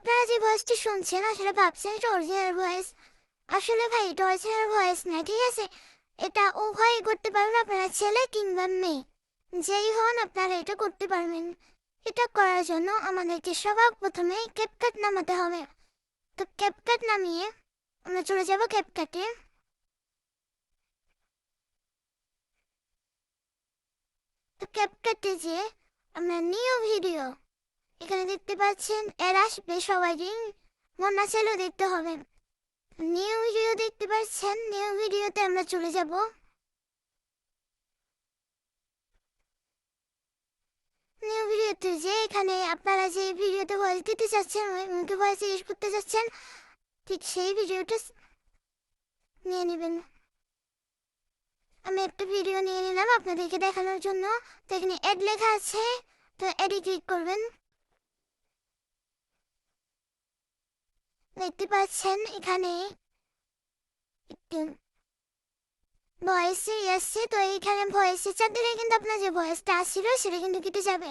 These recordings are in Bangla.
আপনারা যে ভয়েসটি শুনছেন আসলে ভাবছেন এটা অরিজিনাল ভয়েস। আসলে ভাই এটা অরিজিনাল ভয়েস না, ঠিক আছে? এটা উভয়ই করতে পারবেন, আপনারা ছেলে কিংবা মেয়ে যেই হন আপনারা এটা করতে পারবেন। এটা করার জন্য আমাদেরকে সবার প্রথমে ক্যাপকাট নামাতে হবে। তো ক্যাপকাট নামিয়ে আমরা চলে যাব ক্যাপকাটে। তো ক্যাপকাটে যে আমরা নিউ ভিডিও এখানে দেখতে পাচ্ছেন, এর আসবে সবারই, মন না চাইলেও দেখতে হবে। নিউ ভিডিও দেখতে পাচ্ছেন, নিউ ভিডিওতে আমরা চলে যাব। নিউ ভিডিওতে যে এখানে আপনারা যে ভিডিওতে ভয়েস দিতে চাচ্ছেন, ওই মুখে ভয়েস ইউজ করতে চাচ্ছেন, ঠিক সেই ভিডিওটা নিয়ে নেবেন। আমি একটা ভিডিও নিয়ে নিলাম আপনাদেরকে দেখানোর জন্য। তো এখানে অ্যাড লেখা আছে, তো অ্যাডে ক্লিক করবেন। দেখতে পাচ্ছেন এখানে একটু ভয়েসে আসছে, তো এইখানে ভয়েসে চাপ দিলে কিন্তু আপনার যে ভয়েসটা আসছিল সেটা কিন্তু কেটে যাবে।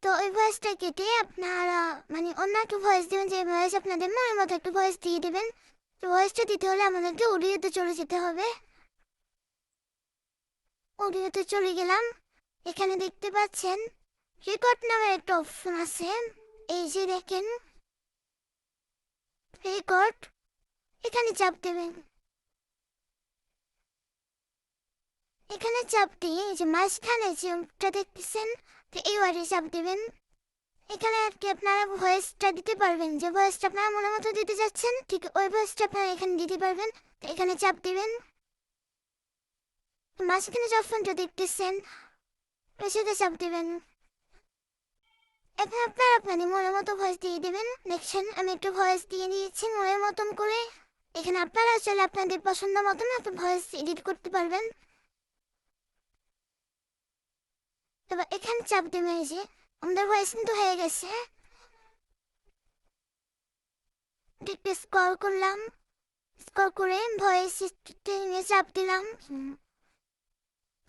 তো ওই ভয়েসটা কেটে আপনারা মানে অন্য একটু ভয়েস দেবেন, যে ভয়েস আপনাদের মনের মতো একটু ভয়েস দিয়ে দেবেন। তো ভয়েসটা দিতে হলে আমাদেরকে অডিওতে চলে যেতে হবে। অডিওতে চলে গেলাম। এখানে দেখতে পাচ্ছেন রেকর্ড নামের একটা অপশন আছে, এই যে দেখেন রেকর্ড, এখানে চাপ দেবেন। এখানে চাপ দিয়ে এই যে মাঝখানে যে অংশটা দেখতেছেন, তো এই ওয়ার্ডে চাপ দেবেন। এখানে আর কি আপনারা ভয়েসটা দিতে পারবেন, যে ভয়েসটা আপনারা মনের মতো দিতে যাচ্ছেন ঠিক ওই ভয়েসটা আপনারা এখানে দিতে পারবেন। তো এখানে চাপ দিবেন। মাঝখানে যে অপশনটা দেখতেছেন ওই সাথে চাপ দিবেন। এখন আপনারা আপনাদের মনের মতো ভয়েস দিয়ে দেবেন। দেখছেন আমি একটু ভয়েস দিয়ে দিয়েছি মনের মতন করে। এখানে আপনারা চাইলে আপনাদের পছন্দ মতন একটা ভয়েস এডিট করতে পারবেন। এবার এখানে চাপ দেবেন, এই যে আমাদের ভয়েস কিন্তু হয়ে গেছে। একটু স্ক্রল করলাম, স্ক্রল করে ভয়েস চাপ দিলাম।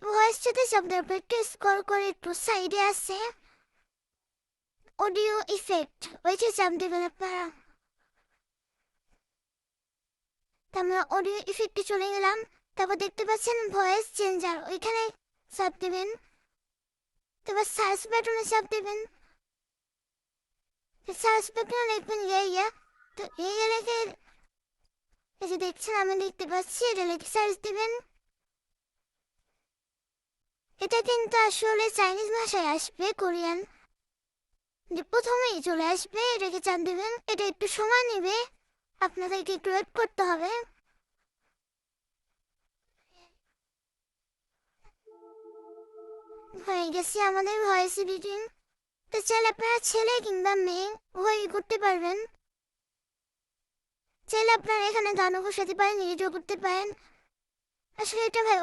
ভয়েস সাথে চাপ দেওয়ার পর একটু স্ক্রল করে একটু সাইডে আছে অডিও ইফেক্ট, ওইটা চাপ দেবেন আপনারা। তো আমরা অডিও ইফেক্টে চলে গেলাম। তারপর দেখতে পাচ্ছেন ভয়েস চেঞ্জার, ওইখানে চাপ দেবেন। তারপর সার্চ বাটনে চাপ দেবেন। সার্চ বাটনে লিখবেন ইয়া। তো ইয়া লিখে এই যে দেখছেন আমি দেখতে পাচ্ছি, এটা লিখে সার্চ দেবেন। এটা কিন্তু আসলে চাইনিজ ভাষায় আসবে, কোরিয়ান যে প্রথমেই চলে আসবে, এটাকে চাপ দেবেন। এটা একটু সময় নেবে, আপনাদেরকে একটু ওয়েট করতে হবে। হয়ে গেছে আমাদের ভয়েস এডিটিং। তো চাইলে আপনারা ছেলে কিংবা মেয়ে উভয়ই করতে পারবেন। চাইলে আপনারা এখানে গানও বসাতে পারেন, এডিটও করতে পারেন। আসলে এটা ভাই